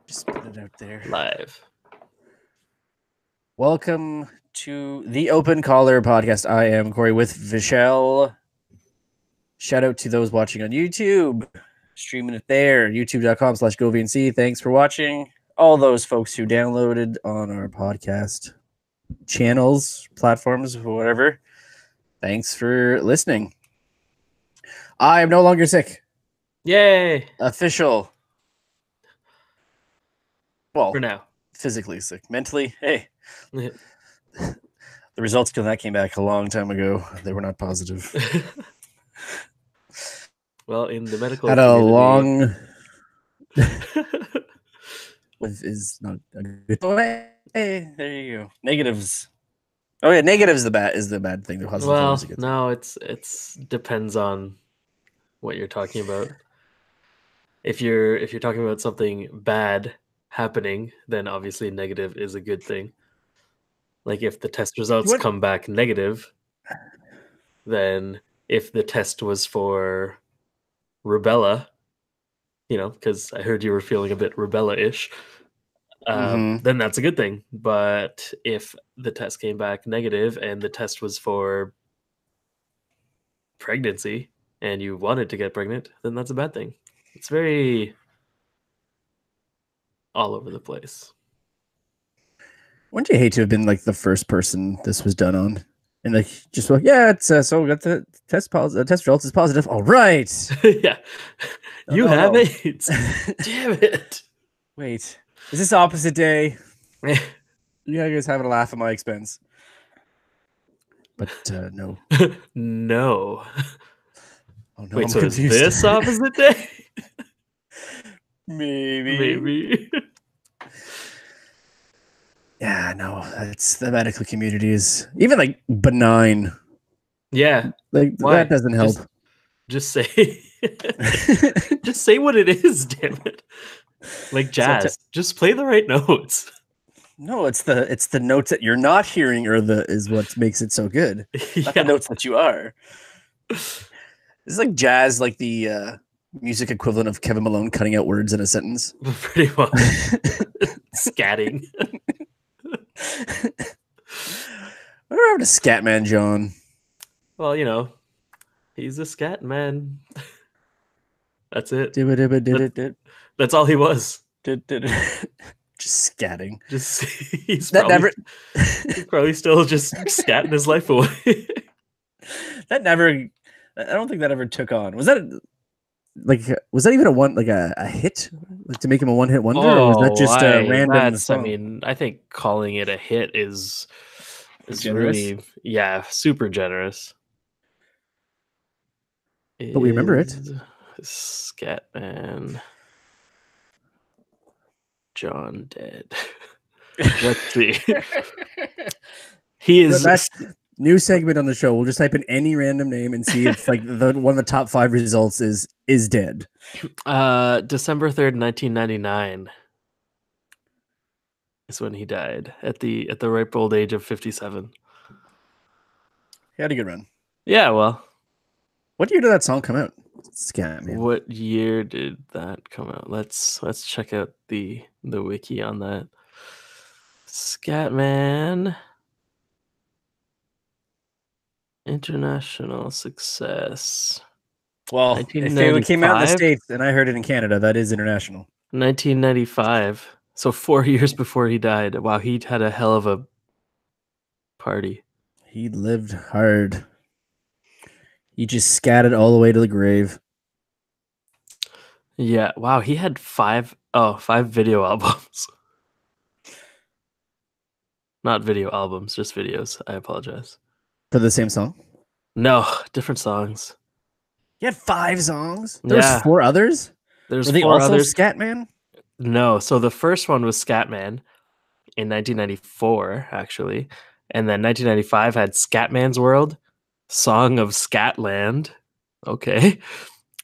Just put it out there. Live. Welcome to the Open Collar Podcast. I am Cory with Vishal. Shout out to those watching on YouTube. Streaming it there. YouTube.com/GoVNC. Thanks for watching. All those folks who downloaded on our podcast channels, platforms, whatever. Thanks for listening. I am no longer sick. Yay! Official. Well, For now. physically sick. Mentally, hey. The results of that came back a long time ago. They were not positive. Well, in the medical Had community... a long... is not a good way. Hey, there you go. Negatives. Oh yeah, negative is the bad thing. The positive well, is a good no, it's depends on what you're talking about. If you're talking about something bad happening, then obviously negative is a good thing. Like if the test results come back negative, then if the test was for rubella, because I heard you were feeling a bit rubella-ish, then that's a good thing. But if the test came back negative and the test was for pregnancy and you wanted to get pregnant, then that's a bad thing. It's very all over the place. Wouldn't you hate to have been like the first person this was done on? And like, just like, yeah, it's so we got the test results is positive. All right. Yeah. You have AIDS. Damn it. Wait, is this opposite day? You guys having a laugh at my expense. But no. No. Oh no. Wait, so is this opposite day? Maybe. Yeah, no, it's the medical community is even like benign. Yeah, like that doesn't help. Just say, just say what it is. Damn it! Like jazz, just play the right notes. No, it's the notes that you're not hearing, is what makes it so good. Not the notes that you are. It's like jazz, like the music equivalent of Kevin Malone cutting out words in a sentence. Pretty much. Scatting. What happened to Scatman John? Well, he's a scat man. That's it. That's all he was. Just scatting. He's probably still just scatting his life away. I don't think that ever took on. Was that even a hit? Like to make him a one-hit wonder, or was that just a random song? I mean, I think calling it a hit is generous? Really, super generous. But we remember it. Scatman John dead. Let's see. He is new segment on the show. We'll just type in any random name and see if like one of the top 5 results is dead. December 3rd, 1999 is when he died at the ripe old age of 57. He had a good run. Yeah, well. What year did that song come out? Scatman. What year did that come out? Let's check out the wiki on that. Scatman international success. Well, if it came out in the States and I heard it in Canada, that is international. 1995. So 4 years before he died. Wow, he had a hell of a party. He lived hard. He just scattered all the way to the grave. Yeah, wow, he had 5 video albums. Not video albums, just videos. I apologize. For the same song? No, different songs. He had 5 songs? There's 4 others? Were they also Scatman? No, so the first one was Scatman in 1994, actually. And then 1995 had Scatman's World, Song of Scatland. Okay.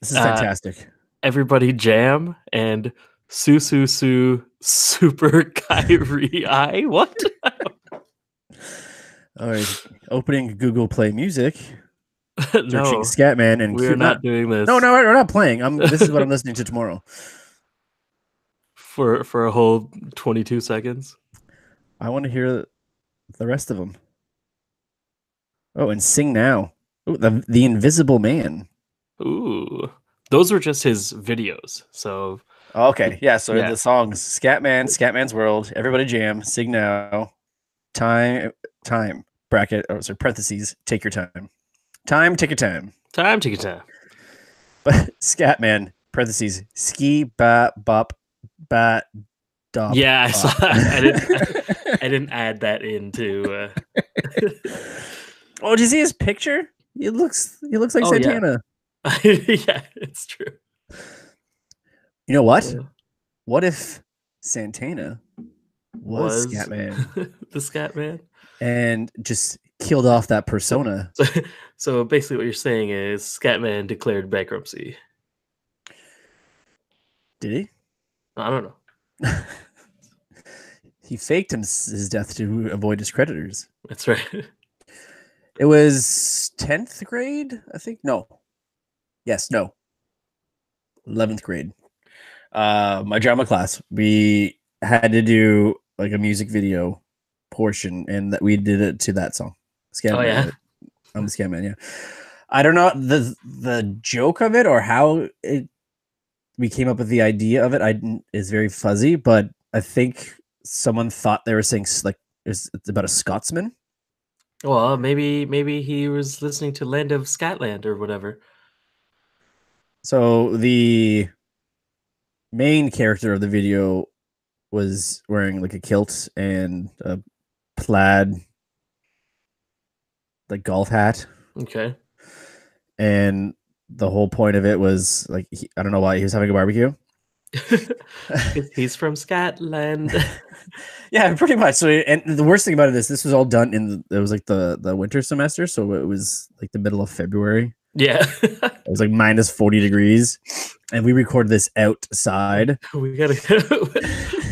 This is fantastic. Everybody Jam and Su Su Su Super Kyrie I. What? All right. Opening Google Play Music. No, searching Scatman, and we're not doing this. No, we're not playing. This is what I'm listening to tomorrow. for a whole 22 seconds. I want to hear the rest of them. Oh, and Sing Now. Oh, the Invisible Man. Ooh, those were just his videos. So Okay, yeah. So yeah, the songs: Scatman, Scatman's World, Everybody Jam, Sing Now, Time bracket. Oh, sorry, parentheses. Take your time. Take your time. time to get time. But Scatman parentheses. Ski bat bop bat dop. Yeah, I saw. Bop. I didn't. I didn't add that into. Oh, did you see his picture? He looks like Oh yeah, Santana. yeah, it's true. You know what? Uh, What if Santana was was Scatman the Scat Man? and just killed off that So, persona? so, so basically, what you're saying is Scatman declared bankruptcy. Did I don't know. he? He faked his death to avoid his creditors. That's right. It was 10th grade, I think. No. Yes, no. 11th grade. My drama class, we had to do like a music video portion, and that we did it to that song. Oh yeah. I'm the Scatman, yeah. I don't know the joke of it or how we came up with the idea of it. Is very fuzzy, but I think someone thought they were saying like it's about a Scotsman. Well, maybe he was listening to Land of Scatland or whatever. So the main character of the video was wearing like a kilt and a plaid like golf hat, Okay. and the whole point of it was like I don't know why he was having a barbecue. He's from Scotland. Yeah, pretty much. So, and the worst thing about it is this was all done it was like the winter semester, so it was like the middle of February. Yeah. It was like minus 40 degrees, and we recorded this outside. we gotta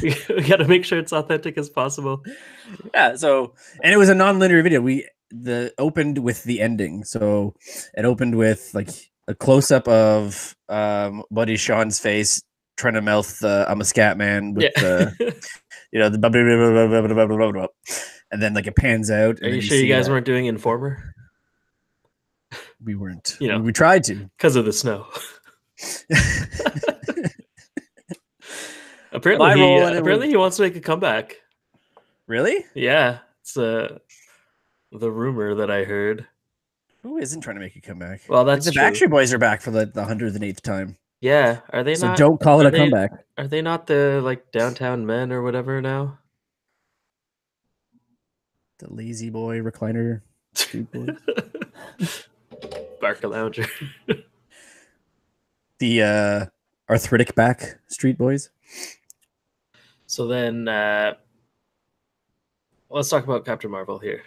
we gotta make sure it's authentic as possible. Yeah, so and it was a non-linear video. The opened with the ending, so it opened with like a close-up of Buddy Sean's face trying to mouth the I'm a scat man with the the blah, blah, blah, blah, blah, blah, blah, blah, and then like it pans out. Are And you then sure you see guys that weren't doing Informer? we weren't. You know, We tried to. because of the snow. My role in it Apparently was he wants to make a comeback. really. Yeah, it's the rumor that I heard. Who isn't trying to make a comeback? Well, Like that's the true. Backstreet Boys are back for the 108th time. Yeah, are they So not? don't call it are a they, comeback. Are they not the like downtown men or whatever now? The lazy boy recliner street boys. Barca Lounger. The arthritic back street boys. So then, let's talk about Captain Marvel here.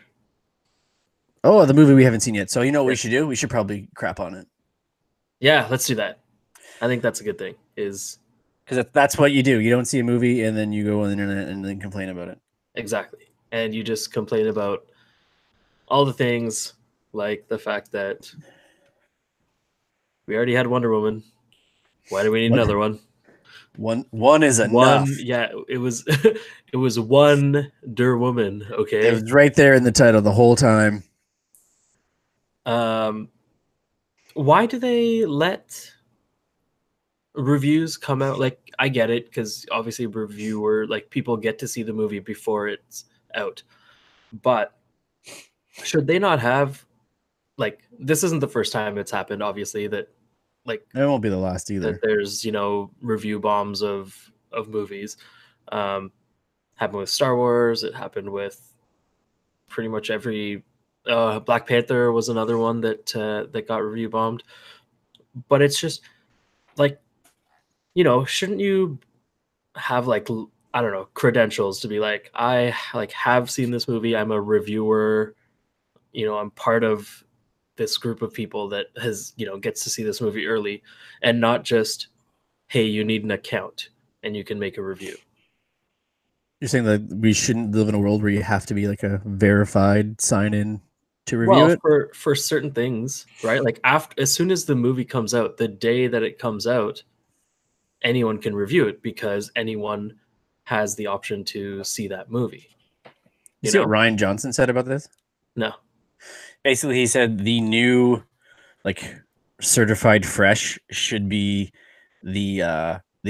Oh, the movie we haven't seen yet. So you know what we should do? We should probably crap on it. Yeah, let's do that. I think that's a good thing. Is because that's what you do. You don't see a movie and then you go on the internet and then complain about it. Exactly, and you just complain about all the things, like the fact that we already had Wonder Woman. Why do we need another one? One is enough. Yeah, it was it was Wonder Woman. Okay, it was right there in the title the whole time. Why do they let reviews come out? Like, I get it, because obviously people get to see the movie before it's out, but should they not have, like, this isn't the first time it's happened, obviously, that like it won't be the last either, that there's review bombs of movies. Happened with Star Wars. It happened with pretty much every Black Panther was another one that got review bombed. But it's just like, shouldn't you have, like, I don't know, credentials to be like, I have seen this movie, I'm a reviewer, I'm part of this group of people that has gets to see this movie early, and not just, hey, you need an account and you can make a review. You're saying that we shouldn't live in a world where you have to be like a verified sign in to review it? For certain things, right? Like, as soon as the movie comes out, the day that it comes out, anyone can review it because anyone has the option to see that movie. You see what Ryan Johnson said about this? No. Basically, he said the new like certified fresh should be the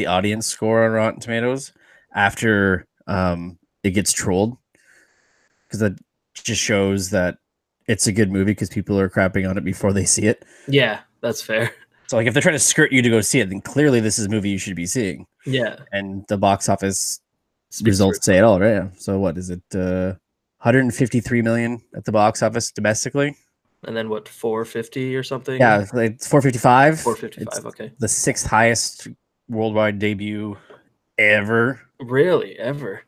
audience score on Rotten Tomatoes after it gets trolled, because that just shows that it's a good movie because people are crapping on it before they see it. Yeah, that's fair. So like if they're trying to skirt you to go see it, then clearly this is a movie you should be seeing. Yeah. And the box office results say it all, right? Yeah. So what is it? 153 million at the box office domestically. And then what, 450 or something? Yeah, it's 455. 455, okay. The 6th highest worldwide debut ever. Really? Ever?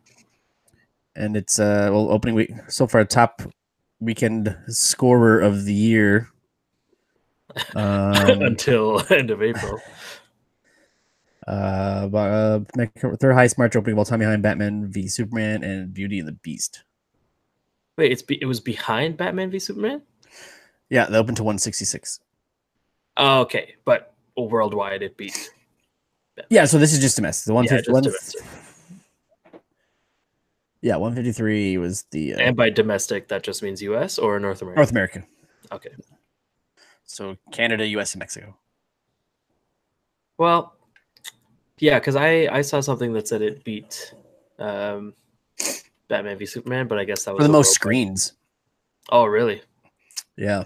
And it's opening week so far, top weekend scorer of the year. Until end of April. Third highest March opening of all time behind Batman v Superman and Beauty and the Beast. Wait, it was behind Batman v Superman? Yeah, they opened to 166. Oh, okay, but worldwide it beat Batman. Yeah, so this is just domestic. The 150, yeah, 153 was the... and by domestic, that just means U.S. or North America? North America. Okay. So Canada, U.S., and Mexico. Well, yeah, because I saw something that said it beat Batman v Superman, but I guess that was... For the most screens. Oh, really? Yeah.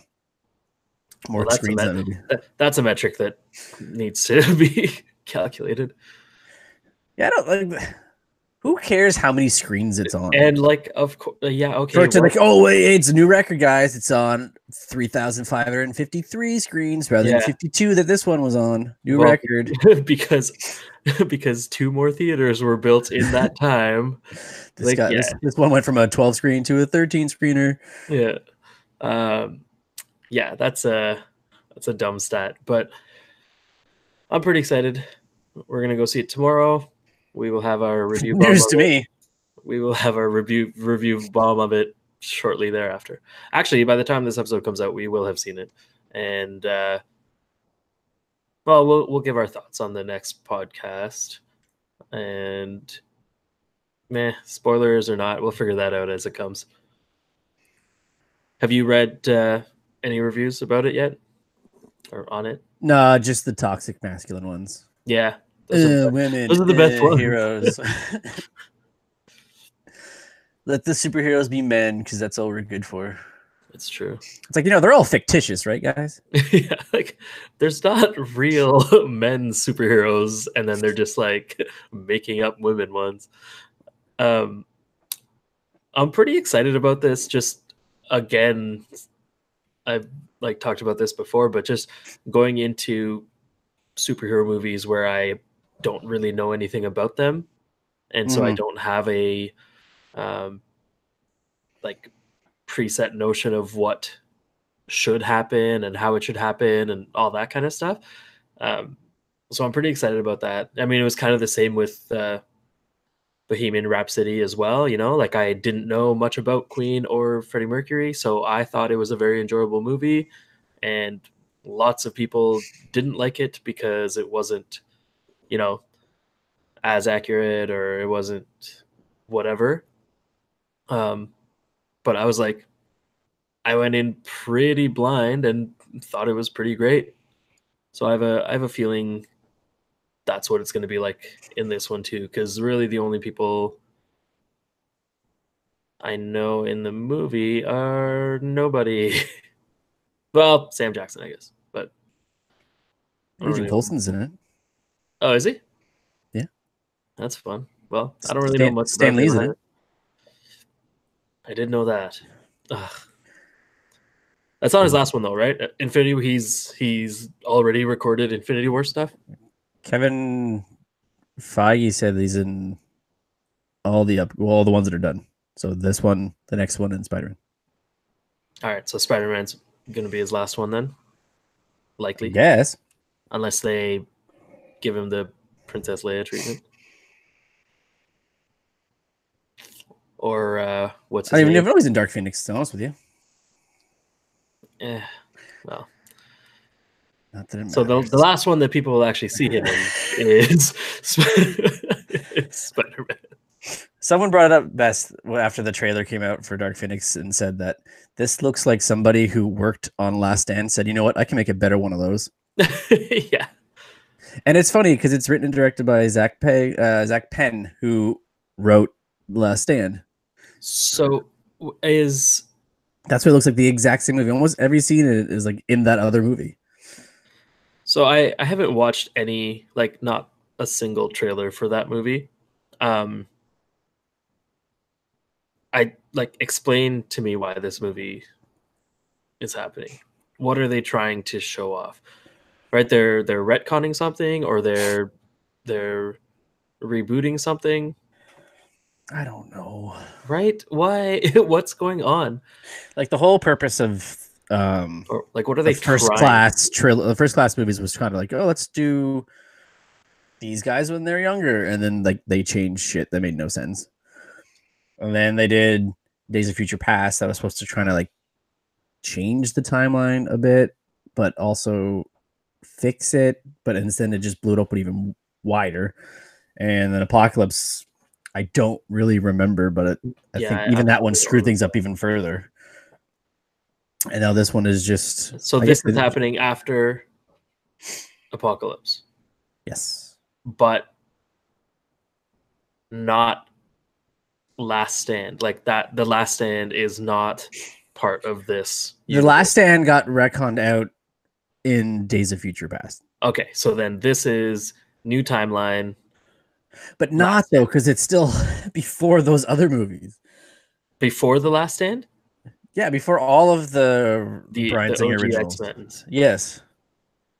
More screens than that movie. That's a metric that needs to be calculated. Yeah, I don't like... Who cares how many screens it's on? And like, of course, yeah, okay. For it to like, oh wait, it's a new record, guys. It's on 3,553 screens rather than 52 that this one was on. New record. because 2 more theaters were built in that time. This one went from a 12 screen to a 13 screener. Yeah, yeah, that's a dumb stat, but I'm pretty excited. We're gonna go see it tomorrow. We will have our review bomb. News to me. We will have our review bomb of it shortly thereafter. Actually, by the time this episode comes out, we will have seen it, and well, we'll give our thoughts on the next podcast. And spoilers or not, we'll figure that out as it comes. Have you read any reviews about it yet, or on it? No, just the toxic masculine ones. Yeah. Women. Those are the best ones. Heroes. Let the superheroes be men, because that's all we're good for. It's true. It's like, they're all fictitious, right, guys? Yeah, like there's not real men superheroes, and then they're just like making up women ones. I'm pretty excited about this. Just again, I've like talked about this before, but just going into superhero movies where I don't really know anything about them, and so I don't have a like preset notion of what should happen and how it should happen and all that kind of stuff. So I'm pretty excited about that. I mean, it was kind of the same with Bohemian Rhapsody as well. Like I didn't know much about Queen or Freddie Mercury, so I thought it was a very enjoyable movie, and lots of people didn't like it because it wasn't, as accurate, or it wasn't whatever. But I was like, I went in pretty blind and thought it was pretty great. So I have a feeling that's what it's going to be like in this one too, because really the only people I know in the movie are nobody. Well, Sam Jackson, I guess, but Agent Coulson's in it. Oh, is he? Yeah, that's fun. Well, I don't really know much. Stan Lee's in it. I didn't know that. Ugh. That's not his last one though, right? Infinity. He's already recorded Infinity War stuff. Kevin Feige said he's in all the ones that are done. So this one, the next one, and Spider-Man. All right, so Spider-Man's going to be his last one then, likely. Yes. Unless they give him the Princess Leia treatment. Or what's his name? I don't even know he's in Dark Phoenix, to be honest with you. Well. Not that it So the matters. last one that people will actually see him in is Spider-Man. Someone brought it up best after the trailer came out for Dark Phoenix and said that this looks like somebody who worked on Last Stand said, you know what, I can make a better one of those. Yeah. And it's funny because it's written and directed by Zach Penn, who wrote Last Stand. So that's what it looks like, the exact same movie. Almost every scene is like in that other movie. So I haven't watched any, like, not a single trailer for that movie. I like, explain to me why this movie is happening. What are they trying to show off? Right? They're retconning something, or they're rebooting something. I don't know. Right? Why? What's going on? Like the whole purpose of Or like, what are the they first trying? the first class movies was kind of like, oh, let's do these guys when they're younger, and then like they changed shit that made no sense. And then they did Days of Future Past that was supposed to try to like change the timeline a bit, but also fix it. But instead, it just blew it open even wider. And then Apocalypse, I don't really remember, but I think even that one screwed things up even further. And now this one is just. So this is happening after Apocalypse. Yes. But not Last Stand. Like that, the Last Stand is not part of this universe. The Last Stand got retconned out in Days of Future Past. Okay, so then this is new timeline. But not though, because it's still before those other movies. Before the Last Stand? Yeah, before all of the Bryan Singer OG originals. X-Men. Yes.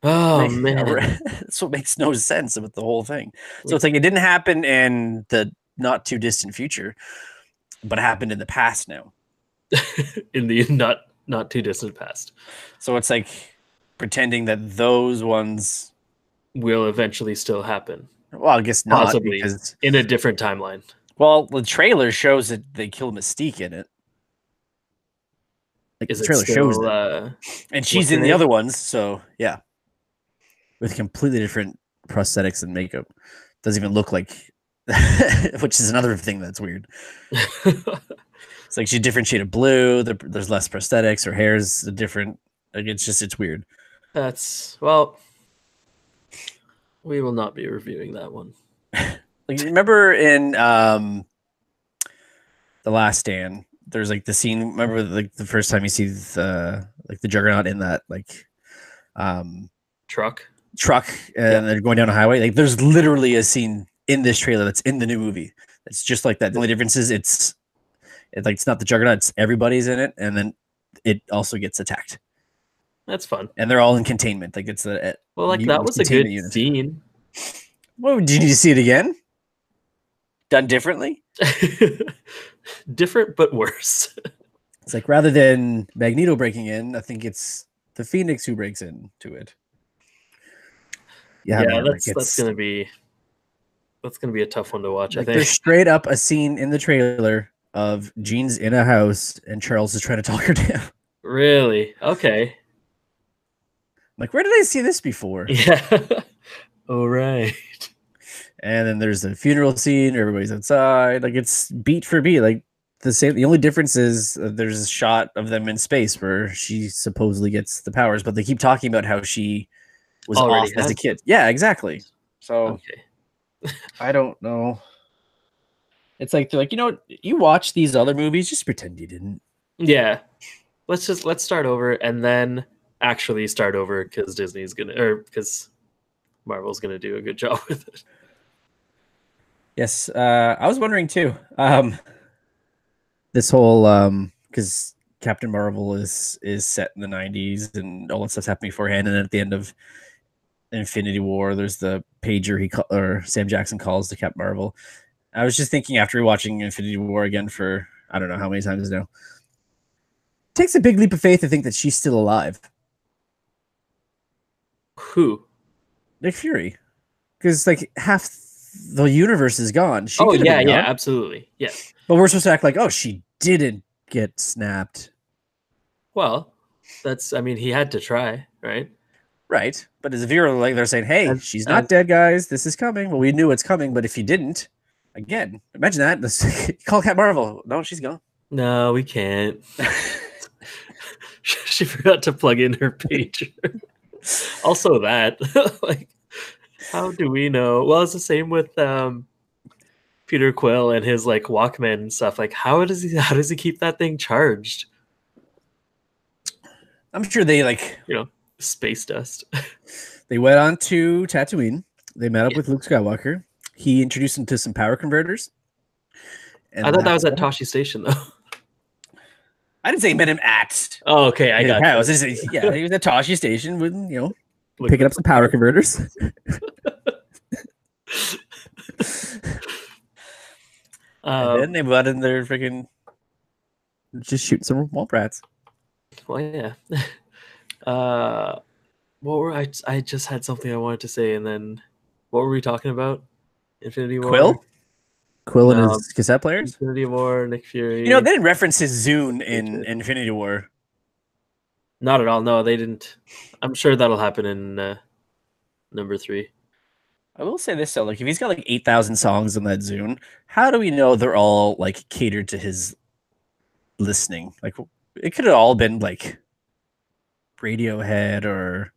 Oh man, that's what makes no sense with the whole thing. So it's like it didn't happen in the not too distant future, but it happened in the past now. In the not too distant past. So it's like pretending that those ones will eventually still happen. Well, I guess not, possibly because in a different timeline. Well, the trailer shows that they kill Mystique in it. Like the trailer shows that, and she's in the other ones. So yeah, with completely different prosthetics and makeup. Doesn't even look like, which is another thing that's weird. It's like she's a different shade of blue. There's less prosthetics. Her hair's different. Like it's weird. That's we will not be reviewing that one. Like remember in The Last Stand, there's like the scene. Remember like the first time you see the Juggernaut in that truck, and they're going down a highway. Like there's literally a scene in this trailer that's in the new movie. It's just like that. The only difference is it's not the Juggernaut. It's everybody's in it, and then it also gets attacked. That's fun, and they're all in containment. Like it's that was a good scene. Well, did you need to see it again? Done differently? Different, but worse. It's like rather than Magneto breaking in, I think it's the Phoenix who breaks into it. Yeah, that's gonna be a tough one to watch. Like I think there's straight up a scene in the trailer of Jean's in a house and Charles is trying to talk her down. Really? Okay. Like, where did I see this before? Yeah. Oh, right. And then there's the funeral scene. Everybody's outside. Like, it's beat for beat. Like, the same. The only difference is there's a shot of them in space where she supposedly gets the powers, but they keep talking about how she was off as a kid. Yeah, exactly. So, okay. I don't know. It's like, they're like, you know what? You watch these other movies, just pretend you didn't. Yeah. Let's start over and then actually start over because because Marvel's gonna do a good job with it. Yes, I was wondering too. This whole because Captain Marvel is set in the 90s and all that stuff's happening beforehand, and then at the end of Infinity War, there's the pager Sam Jackson calls to Captain Marvel. I was just thinking after watching Infinity War again for I don't know how many times now. It takes a big leap of faith to think that she's still alive. Who? Nick Fury. Because like half the universe is gone. Yeah, absolutely. Yeah. But we're supposed to act like, oh, she didn't get snapped. Well, he had to try, right? Right. But as if you're like, they're saying, hey, As- she's not as- dead, guys. This is coming. Well, we knew it's coming, but if you didn't, again, imagine that. Call Cat Marvel. No, she's gone. No, we can't. She forgot to plug in her pager. Also, that like, how do we know? Well, it's the same with Peter Quill and his like Walkman and stuff. Like, how does he keep that thing charged? I'm sure they like Space dust. they went on to Tatooine. They met up Yeah. with Luke Skywalker. He introduced them to some power converters. And I thought that was at Toshi Station though. I didn't say he met him at. Oh, okay, I got house. you. Yeah, he was at Toshi Station with picking up some power converters. And then they went in there freaking just shooting some womp rats. Well, yeah. What were I just had something I wanted to say, and then what were we talking about? Infinity War. Quill and his cassette players. Infinity War, Nick Fury. They didn't reference his Zune in Infinity War. Not at all. No, they didn't. I'm sure that'll happen in number 3. I will say this though, like if he's got like 8,000 songs on that Zune, how do we know they're all like catered to his listening? Like it could have all been like Radiohead or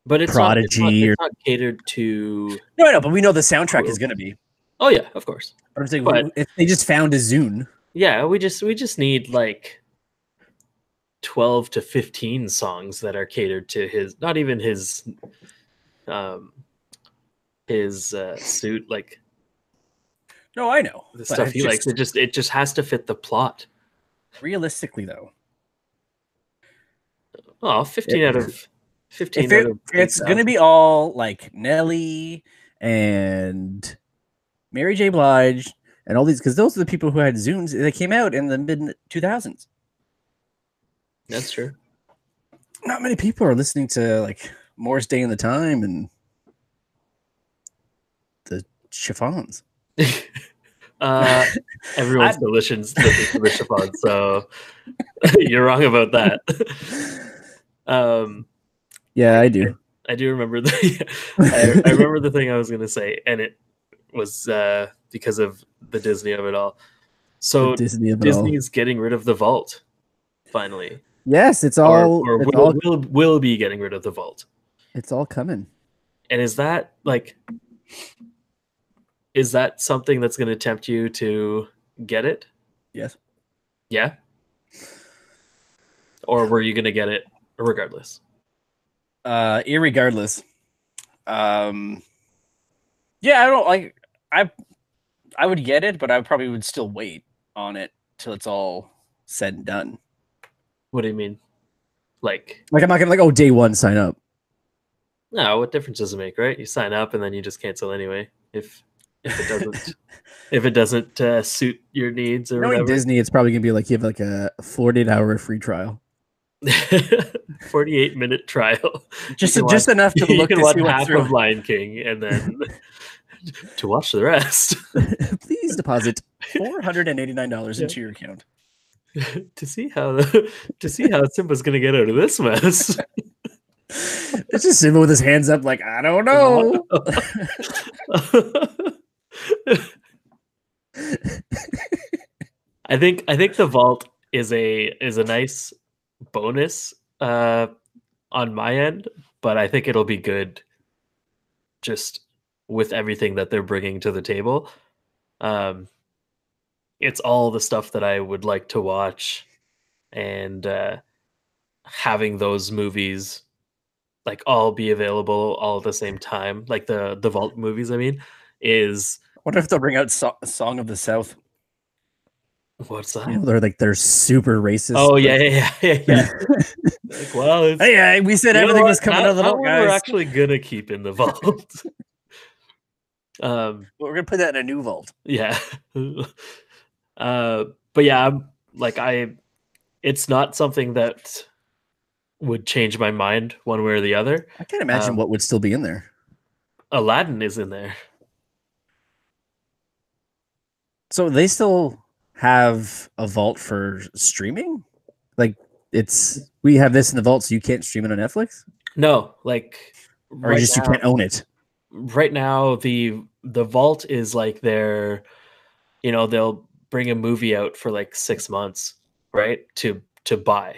But it's Prodigy not catered to. No, I know, but we know the soundtrack is going to be. Oh yeah, of course. But I'm saying if they just found a Zune. Yeah, we just need like 12 to 15 songs that are catered to his, not even his suit, like. No, I know the stuff he likes. It just has to fit the plot. Realistically, though. Oh, 15 out of 15. It's going to be all like Nelly and Mary J. Blige and all these, because those are the people who had Zunes. They came out in the mid 2000s. That's true. Not many people are listening to like Morris Day in the Time and the Chiffons. Everyone's listens to the Chiffons, so you're wrong about that. Yeah, I do. I do remember I remember the thing I was going to say, and it was because of the Disney of it all. So Disney's getting rid of the vault finally. Yes, it's all will be getting rid of the vault. It's all coming. And is that something that's going to tempt you to get it? Yes. Yeah. Or were you going to get it regardless? Irregardless. Yeah, I don't like. I would get it, but I probably would still wait on it till it's all said and done. What do you mean? Like I'm not gonna day one sign up. No, what difference does it make, right? You sign up and then you just cancel anyway. If it doesn't if it doesn't suit your needs or whatever. Disney, it's probably gonna be like you have like a 48-hour free trial. 48-minute trial. Just enough to look you can to watch see half of Lion King and then to watch the rest. Please deposit $489 into your account. to see how Simba's gonna get out of this mess. It's just Simba with his hands up, like I don't know. I think the vault is a nice bonus on my end, but I think it'll be good just with everything that they're bringing to the table. It's all the stuff that I would like to watch, and having those movies like all be available all at the same time, like the vault movies. I mean, is I wonder if they'll bring out Song of the South. What's that? They're super racist. Oh yeah. Like, well, hey, we said everything was coming out of the vault, guys. We're actually gonna keep in the vault. We're gonna put that in a new vault. Yeah. But yeah, it's not something that would change my mind one way or the other. I can't imagine what would still be in there. Aladdin is in there. So they still have a vault for streaming? Like it's We have this in the vault, so you can't stream it on Netflix, No, like or just you can't own it. right now the vault is like their, they'll bring a movie out for like 6 months, right? To buy.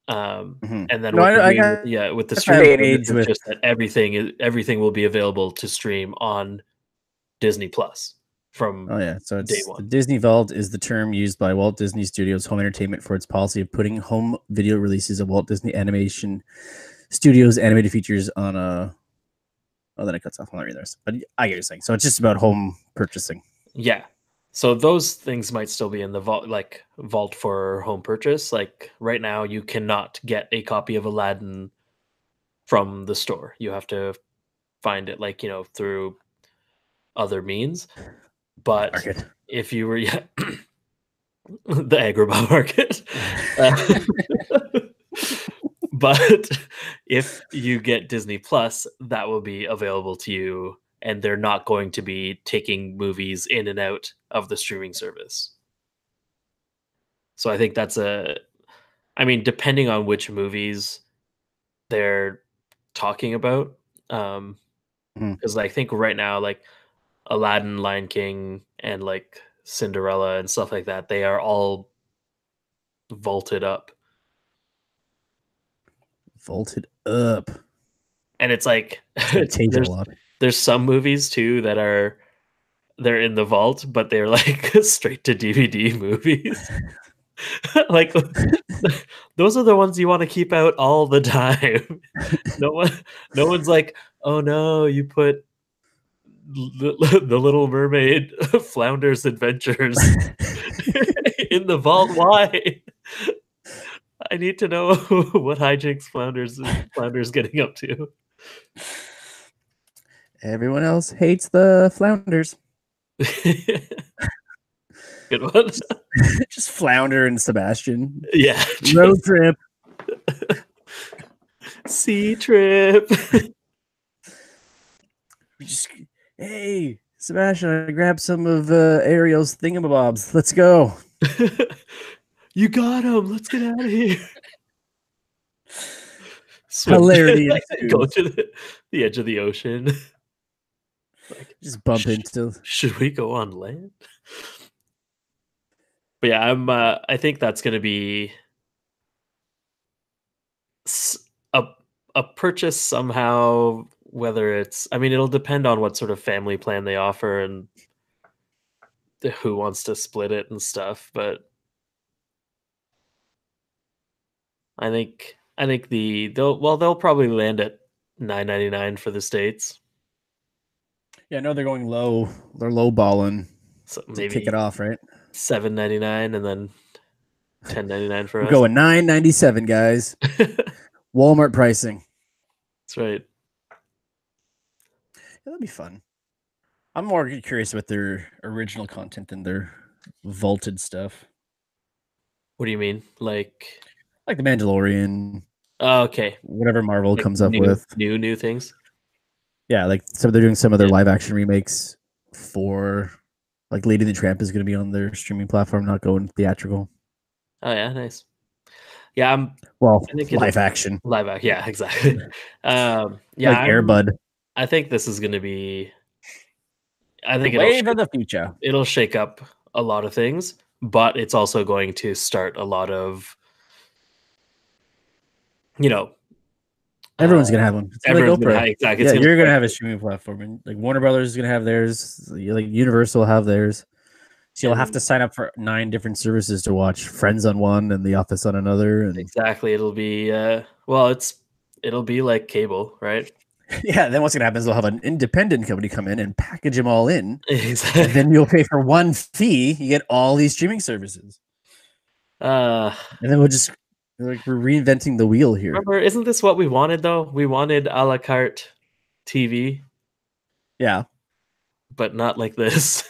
And then No, what they're I doing got with the that streaming service age is with. just that everything will be available to stream on Disney Plus from Oh yeah, so day it's the one. Disney Vault is the term used by Walt Disney Studios Home Entertainment for its policy of putting home video releases of Walt Disney Animation Studios animated features on a. Oh, then it cuts off. I'll not read this, but I get what you're saying. So it's just about home purchasing. Yeah. So those things might still be in the vault, like vault for home purchase. Like right now, you cannot get a copy of Aladdin from the store. You have to find it, like, through other means. But Market. if you were, yeah, the Agrabah market. Uh, but if you get Disney Plus, that will be available to you, and they're not going to be taking movies in and out of the streaming service. So I think I mean, depending on which movies they're talking about, because I think right now, like Aladdin, Lion King, and like Cinderella and stuff like that, they are all vaulted up. Vaulted up. And it's like It's gonna take a lot. there's some movies too that they're in the vault, but they're like straight to DVD movies. Like those are the ones you want to keep out all the time. No one's like, oh no, you put the Little Mermaid Flounder's Adventures in the vault. Why? I need to know what hijinks Flounder's getting up to. Everyone else hates the flounders. Good one. Just Flounder and Sebastian. Yeah. Road trip. Sea trip. Hey, Sebastian, I grabbed some of Ariel's thingamabobs. Let's go. You got him. Let's get out of here. Hilarity. Go to the edge of the ocean. Like, just bump into. Should we go on land? But yeah, I think that's going to be a purchase somehow. Whether it's, I mean, it'll depend on what sort of family plan they offer and who wants to split it and stuff. But I think they'll probably land at $9.99 for the States. Yeah, no, they're going low. They're low balling. So to maybe kick it off, right? $7.99 and then $10.99 for us. We're going $9.97, guys. Walmart pricing. That's right. Yeah, that'd be fun. I'm more curious about their original content than their vaulted stuff. What do you mean? Like The Mandalorian. Oh, okay. Whatever Marvel Like comes up with. New things. Yeah, like so they're doing some of their live action remakes for like Lady and the Tramp is going to be on their streaming platform, not going theatrical. Oh yeah, nice. Yeah, live action. Live action, yeah, exactly. Yeah, like Air Bud. I think this is going to be. I think wave of the future. It'll shake up a lot of things, but it's also going to start a lot of, everyone's gonna have one. It's like Oprah. Exactly. Yeah, you're gonna have a streaming platform, and like Warner Brothers is gonna have theirs. Like Universal will have theirs. So you'll have to sign up for 9 different services to watch Friends on one and The Office on another. And exactly, it'll be it'll be like cable, right? Yeah. Then what's gonna happen is they'll have an independent company come in and package them all in. Exactly. And then you'll pay for one fee. You get all these streaming services. And then we're reinventing the wheel here. Remember, isn't this what we wanted though? We wanted a la carte TV. Yeah. But not like this.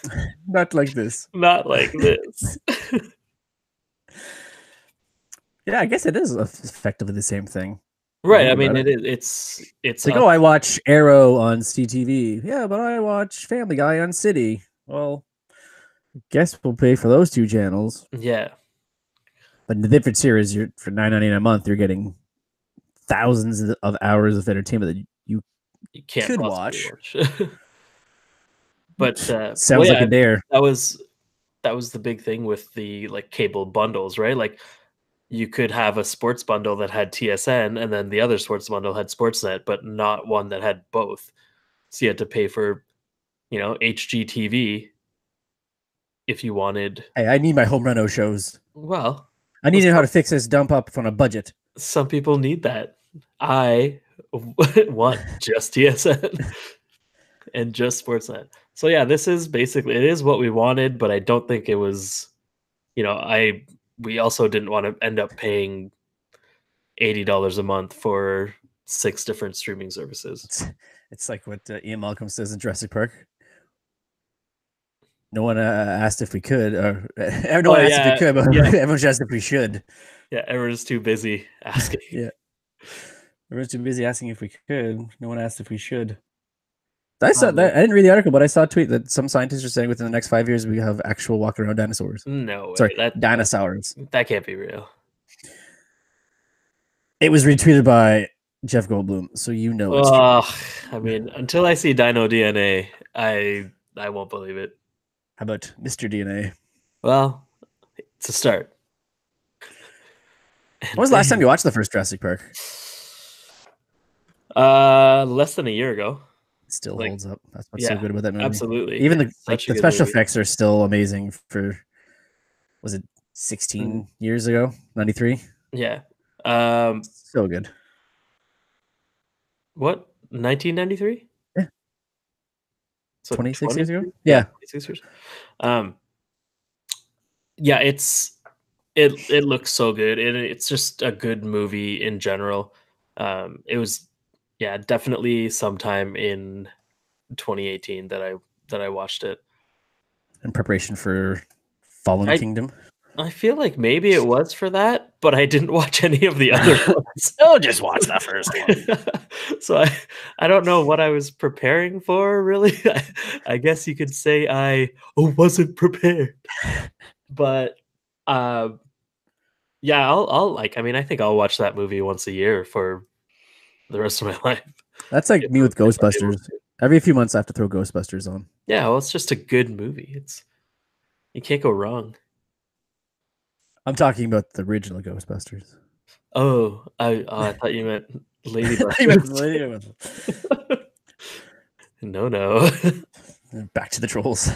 Not like this. Not like this. Yeah, I guess it is effectively the same thing. Right. I mean, it's like, I watch Arrow on CTV. Yeah, but I watch Family Guy on City. Well, guess we'll pay for those 2 channels. Yeah. But the difference here is you're for $9.99 a month, you're getting thousands of hours of entertainment that you can't could possibly watch. watch. But well, Sounds like yeah, a dare. that was the big thing with the like cable bundles, right? Like you could have a sports bundle that had TSN, and then the other sports bundle had Sportsnet, but not one that had both. So you had to pay for, HGTV if you wanted. Hey, I need my home run shows. Well, I need to know how to fix this dump up on a budget. some people need that. I want just TSN and just Sportsnet. So yeah, this is basically it is what we wanted, but I don't think it was. We also didn't want to end up paying $80 a month for 6 different streaming services. It's like what Ian Malcolm says in Jurassic Park. No one asked if we could, or no one asked if we could, but everyone just asked if we should. Yeah, everyone's too busy asking. Yeah, everyone's too busy asking if we could. No one asked if we should. I saw that. I didn't read the article, but I saw a tweet that some scientists are saying within the next 5 years we have actual walking around dinosaurs. No way. Sorry, dinosaurs. That can't be real. It was retweeted by Jeff Goldblum, so you know it's true. I mean, until I see Dino DNA, I won't believe it. How about Mr. DNA? Well, it's a start. When was the last time you watched the first Jurassic Park? Less than a year ago. It still holds up. That's what's so good about that movie. Absolutely. Even the special effects are still amazing for, was it 16 years ago? 93? Yeah. So good. What? 1993? Yeah. So 26 years ago? Yeah. 26 years. Yeah, it looks so good. It's just a good movie in general. It was definitely sometime in 2018 that I watched it. In preparation for Fallen Kingdom? I feel like maybe it was for that, but I didn't watch any of the other ones. Just watch that first one. So I don't know what I was preparing for, really. I guess you could say I wasn't prepared. But yeah, I think I'll watch that movie once a year for the rest of my life. That's like me with Ghostbusters. Every few months I have to throw Ghostbusters on. Yeah, well, it's just a good movie. You can't go wrong. I'm talking about the original Ghostbusters. Oh, I thought you meant Ladybug. No. Back to the trolls.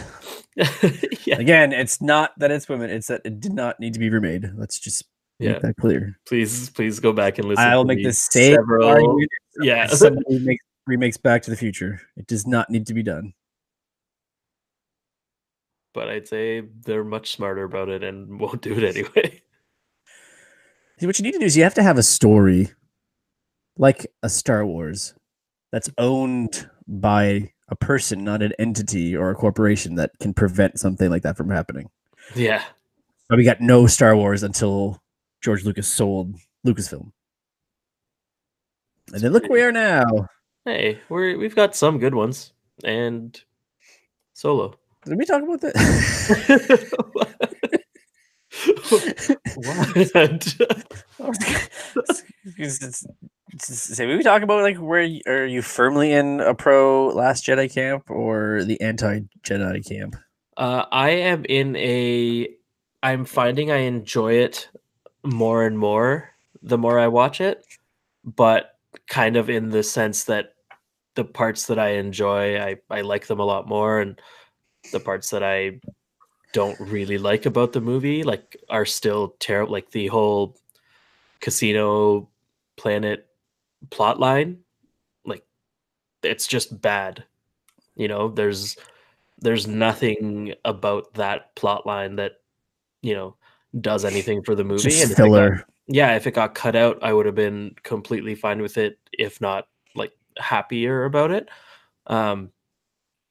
Yeah. Again, it's not that it's women; it's that it did not need to be remade. Let's just make that clear. Please go back and listen. I'll make the same argument. Yeah, somebody remakes Back to the Future. It does not need to be done. But I'd say they're much smarter about it and won't do it anyway. See, what you need to do is you have to have a story, like a Star Wars, that's owned by a person, not an entity or a corporation that can prevent something like that from happening. Yeah. But we got no Star Wars until George Lucas sold Lucasfilm. And then look where we are now. Hey, we've got some good ones. And Solo. Did we talk about that? Say, we talk about like where are you firmly in a pro Last Jedi camp or the anti Jedi camp? I am in I'm finding I enjoy it more and more the more I watch it, but kind of in the sense that the parts that I enjoy, I like them a lot more, and the parts that I don't really like about the movie are still terrible. Like the whole casino planet plot line, it's just bad. There's nothing about that plot line that does anything for the movie. Just filler. If it got cut out, I would have been completely fine with it, if not happier about it.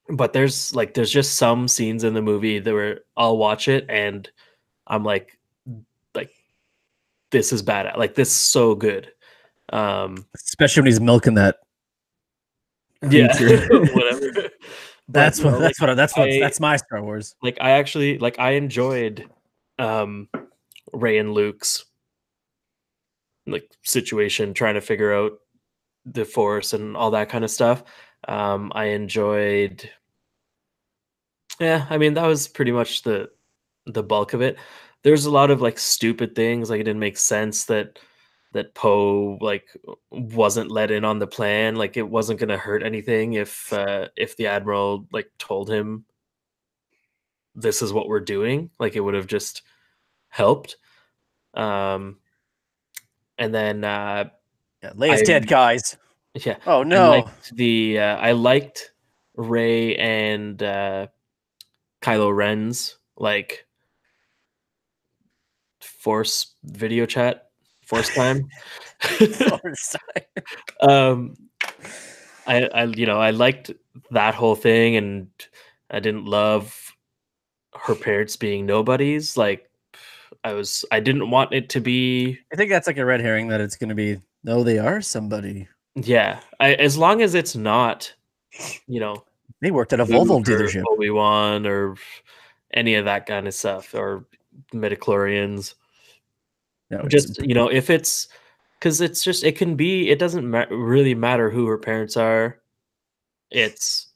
But there's just some scenes in the movie that where I'll watch it and I'm like this is bad. This is so good. Especially when he's milking that creature. Whatever. That's my Star Wars. I actually I enjoyed Ray and Luke's like situation, trying to figure out the Force and all that kind of stuff. I enjoyed. Yeah, I mean that was pretty much the bulk of it. There's a lot of like stupid things, like it didn't make sense that Poe like wasn't let in on the plan. Like it wasn't gonna hurt anything if the Admiral like told him this is what we're doing. Like it would have just helped. Um, and then Yeah, I Leia's dead, guys. yeah, Oh no. I liked Ray and Kylo Ren's like force video chat, force time. Force. um, I liked that whole thing, and I didn't love her parents being nobodies. Like I didn't want it to be. I think that's like a red herring that it's going to be. No, they are somebody. Yeah, as long as it's not, you know, They worked at a Luke Volvo or dealership. Obi-Wan or any of that kind of stuff, or midichlorians. No, it's Just, if it's because it's just it doesn't really matter who her parents are. It's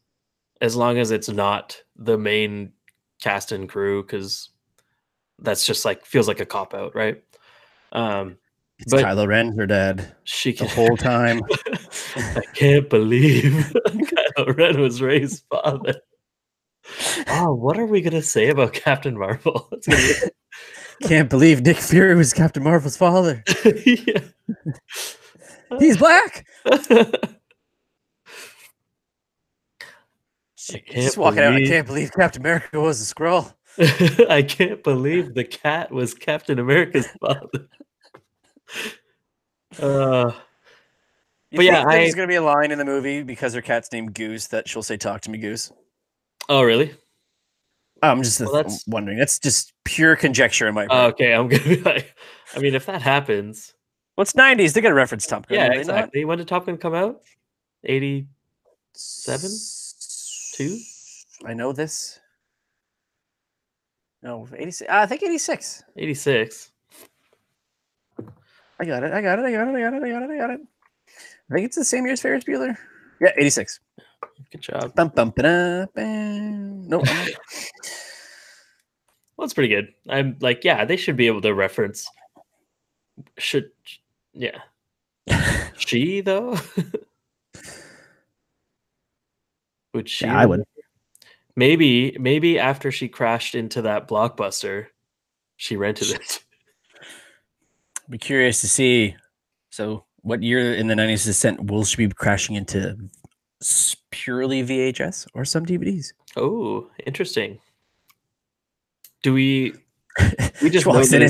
as long as it's not the main cast and crew, because that's just like feels like a cop out, right? it's But Kylo Ren, her dad, she the can. whole time. I can't believe Kylo Ren was Rey's father. Oh, what are we gonna say about Captain Marvel? It's gonna Can't believe Nick Fury was Captain Marvel's father. be yeah. He's black. I Just can't walking out. I believe can't believe Captain America was a Skrull. I can't believe the cat was Captain America's father. Uh, You but yeah, think there's going to be a line in the movie because her cat's named Goose that she'll say, "Talk to me, Goose"? oh really? I'm just Well, that's wondering. That's just pure conjecture on my part. okay. I'm gonna be like, I mean, if that happens, Well, it's 90s. They got to reference Top Gun, yeah, do they not? exactly. When did Top Gun come out? 87, 2, I know this. No, 86. I think 86. 86. I got it. I got it. I got it. I got it. I got it. I got it. I think it's the same year as Ferris Bueller. Yeah, 86. Good job. Bum, bum, ba-da, bam. No, I'm not. Well, it's pretty good. I'm like, yeah, they should be able to reference. Should, yeah. She though? Would she? Yeah, I would. Maybe after she crashed into that Blockbuster, she rented it. Be curious to see. So, what year in the 90s is sent? Will she be crashing into purely VHS or some DVDs? Oh, interesting. Do we just She know walks that in.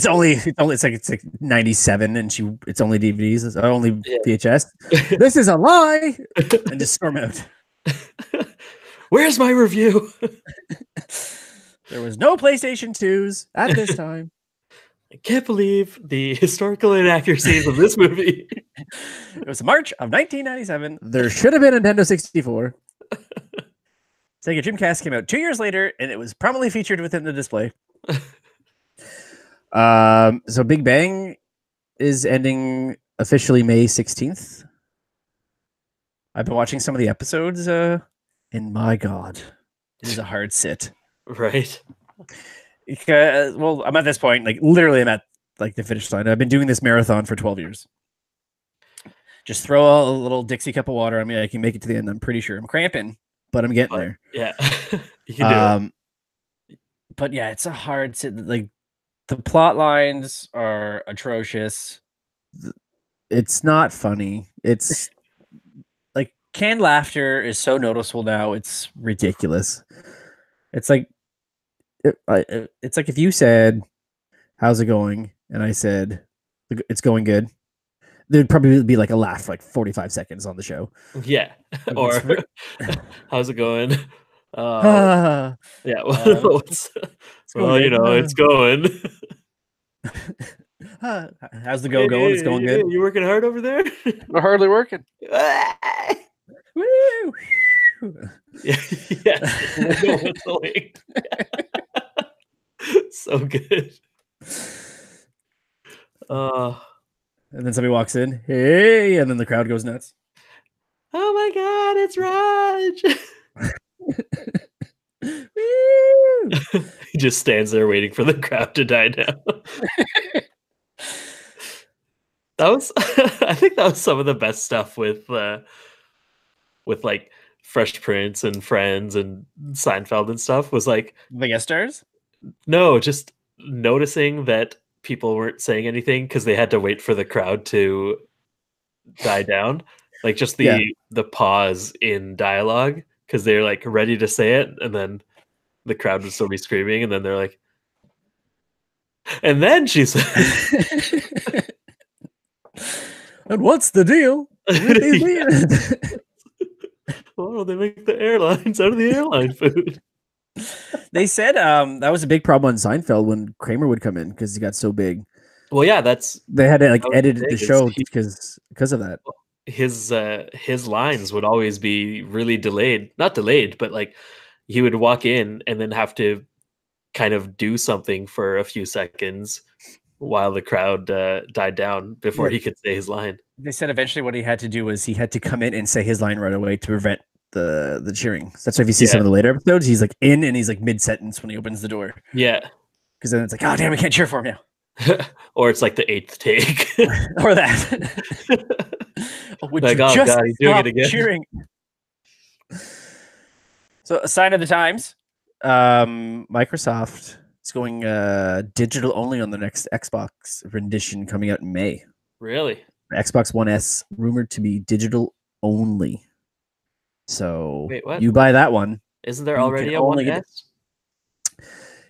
It's like 97, and it's only DVDs. It's only VHS. This is a lie, and just storm out. Where's my review? There was no PlayStation 2s at this time. I can't believe the historical inaccuracies of this movie. It was March of 1997. There should have been a Nintendo 64. Sega Dreamcast came out 2 years later, and it was prominently featured within the display. So Big Bang is ending officially May 16th. I've been watching some of the episodes, and my God, it is a hard sit. Right. Well, I'm at this point, like literally I'm at like the finish line. I've been doing this marathon for 12 years. Just throw a little Dixie cup of water on me. I can make it to the end. I'm pretty sure. I'm cramping, but I'm getting there. Yeah. You can do it. But yeah, it's a hard sit. Like the plot lines are atrocious. It's not funny. It's like canned laughter is so noticeable now. It's ridiculous. It's like it's like if you said, "How's it going?" and I said, "It's going good." There'd probably be like a laugh, like 45 seconds on the show. Yeah. Like, Or how's it going? yeah, Yeah. it's going good. It's going. How's the go going? It's going good. You working hard over there? We're hardly working. Woo! Yeah. Whistling. So good. Uh, And then somebody walks in, hey, and then the crowd goes nuts. oh my God, it's Raj. He just stands there waiting for the crowd to die down. That was, I think that was some of the best stuff with like Fresh Prince and Friends and Seinfeld and stuff. Was like, The guest stars? no, just noticing that people weren't saying anything because they had to wait for the crowd to die down. Like just Yeah. the pause in dialogue because they're like ready to say it, and then the crowd would still be screaming, and then they're like, and then she says, And what's the deal with these beers? "Why don't they make the airlines out of the airline food?" They said that was a big problem on Seinfeld when Kramer would come in because he got so big. Well, yeah, that's They had to like that was edit the the thing, is show because of that. his lines would always be really delayed, not delayed, but like he would walk in and then have to kind of do something for a few seconds while the crowd died down before he could say his line. They said eventually what he had to do was he had to come in and say his line right away to prevent the cheering. So that's why if you see some Yeah. of the later episodes, he's like in and he's like mid sentence when he opens the door Yeah. because then it's like, oh damn, we can't cheer for him now, Or it's like the 8th take. or that. Oh, would Like, you oh just God, he's doing stop it again. cheering? So a sign of the times. Microsoft is going digital only on the next Xbox rendition coming out in May. Really? Xbox One S rumored to be digital only. So Wait, what? you buy that one. Isn't there you already can a only 1S?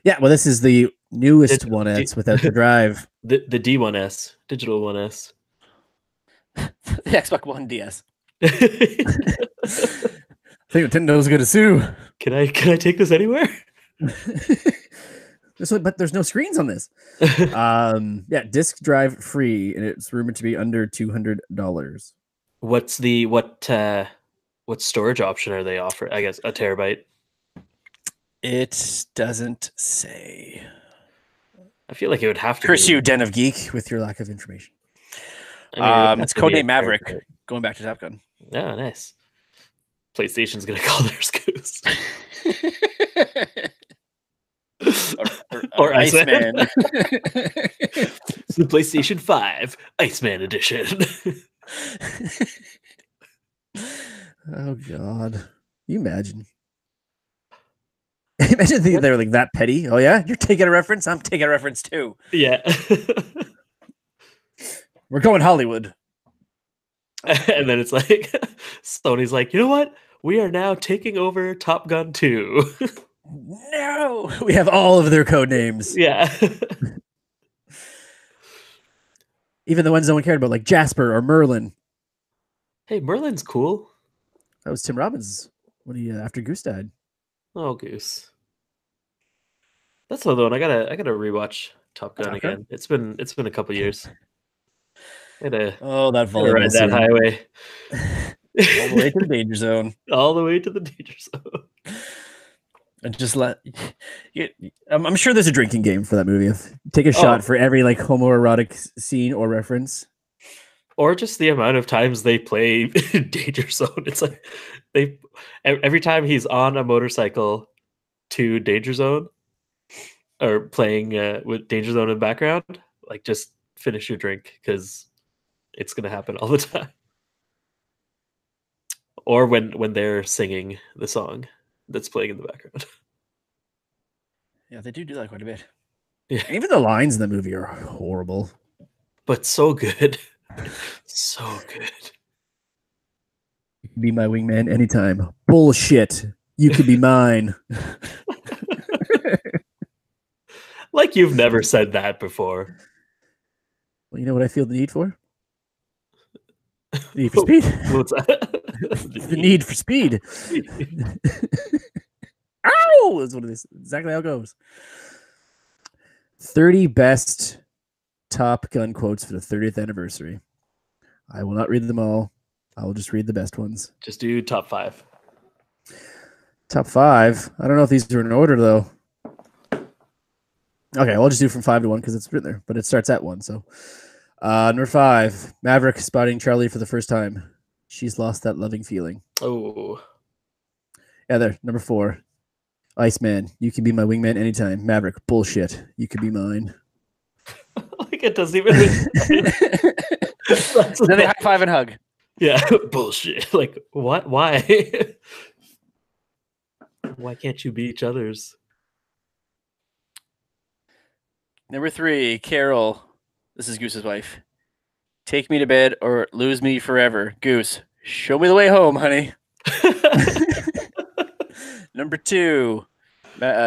Yeah, well, this is the newest Did- One S did- without the drive. The D1S, digital 1S. The Xbox One DS. I think Nintendo's going to sue. Can I take this anywhere? But there's no screens on this. Yeah, disk drive free, and it's rumored to be under $200. What's the what storage option are they offering? I guess a terabyte. It doesn't say. I feel like it would have to Curse be. you, Den of Geek, with your lack of information. I mean, it would have It's to be a codename Maverick. terabyte. Going back to Top Gun. Yeah, nice. PlayStation's gonna call theirs Goose. Or Iceman. It's the PlayStation 5 Iceman edition. Oh God, you imagine? Imagine they were like that petty. Oh yeah, you're taking a reference. I'm taking a reference too. Yeah. We're going Hollywood. And then it's like Sony's like, you know what? We are now taking over Top Gun 2. No, we have all of their code names. Yeah. Even the ones no one cared about, like Jasper or Merlin. Hey, Merlin's cool. That was Tim Robbins when he after Goose died. Oh, Goose. That's another one. I gotta rewatch Top Gun Top Gun? again. It's been a couple years. That Gotta volleyball ride that scene. highway. All the way to the danger zone. All the way to the danger zone. And just I'm sure there's a drinking game for that movie. Take a shot for every like homoerotic scene or reference. Or just the amount of times they play Danger Zone. It's like every time he's on a motorcycle to Danger Zone or playing with Danger Zone in the background, like just finish your drink because it's gonna happen all the time. Or when they're singing the song that's playing in the background. Yeah, they do that quite a bit. Yeah. And even the lines in the movie are horrible. But so good. So good. You can be my wingman anytime. Bullshit. You could be mine. Like you've never said that before. Well, you know what I feel the need for? The need for speed. What's that? The need for speed. Ow! That's what it is. Exactly how it goes. 30 best Top Gun quotes for the 30th anniversary. I will not read them all. I will just read the best ones. Just do top 5. Top 5. I don't know if these are in order though. Okay, I'll just do from 5 to 1 because it's written there, but it starts at 1. So Number 5, Maverick spotting Charlie for the first time. She's lost that loving feeling. Oh. Heather, number 4, Iceman, you can be my wingman anytime. Maverick, bullshit. You can be mine. Like it doesn't even. Then they high five and hug. Yeah, bullshit. Like what? Why? Why can't you be each other's? Number 3, Carol. This is Goose's wife. Take me to bed or lose me forever. Goose, show me the way home, honey. Number 2,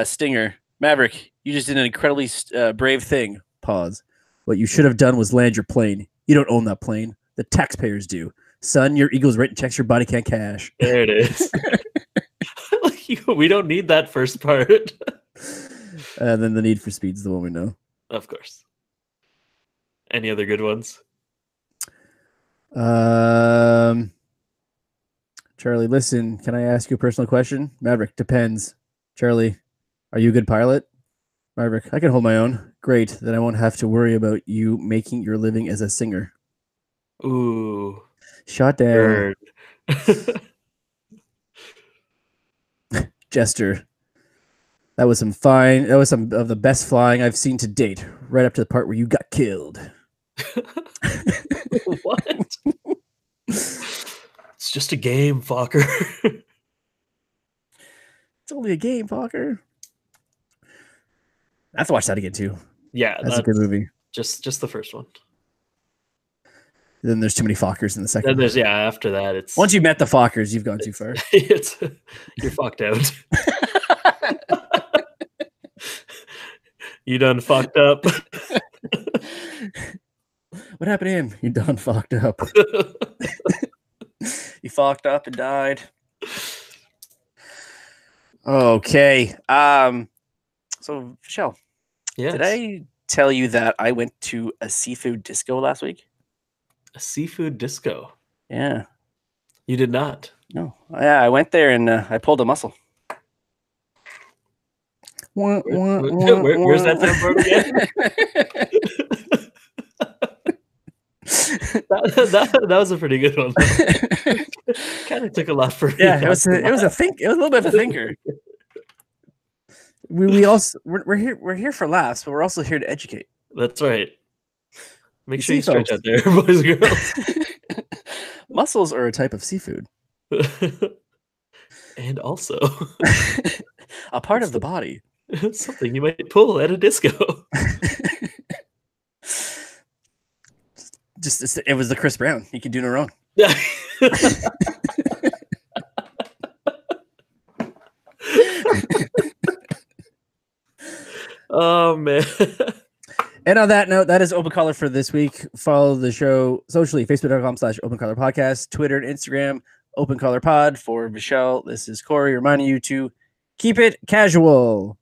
Stinger. Maverick, you just did an incredibly brave thing. Pause. What you should have done was land your plane. You don't own that plane. The taxpayers do. Son, your ego's written checks your body can't cash. There it is. We don't need that first part. And then the Need for Speed's the one we know. Of course. Any other good ones? Charlie, listen, can I ask you a personal question? Maverick, depends. Charlie, are you a good pilot? Maverick, I can hold my own. Great, then I won't have to worry about you making your living as a singer. Ooh. Shot down. Jester. That was some of the best flying I've seen to date, right up to the part where you got killed. What? It's just a game, Fokker. It's only a game, Fokker. I have to watch that again too. Yeah, that's a good movie. Just the first one. Then there's too many Fokkers in the second. Then there's after that it's once you met the Fokkers, you've gone too far. You're fucked out. You done fucked up. What happened to him? You done fucked up. He fucked up and died. Okay. So Michelle, yes. Did I tell you that I went to a seafood disco last week? A seafood disco? Yeah. You did not? No. Yeah, I went there and I pulled a muscle. Where's that soundboard again? that was a pretty good one. Kind of took a lot for me. Yeah, it was a little bit of a thinker. We're here for laughs, but we're also here to educate. That's right. Make sure you stretch out there, boys and girls. Mussels are a type of seafood. And also a part of the body. Something you might pull at a disco. It was the Chris Brown. He could do no wrong. Oh man. And on that note, that is Open Collar for this week. Follow the show socially, facebook.com/opencollarpodcast, Twitter and Instagram, opencollarpod. For Michelle, this is Cory reminding you to keep it casual.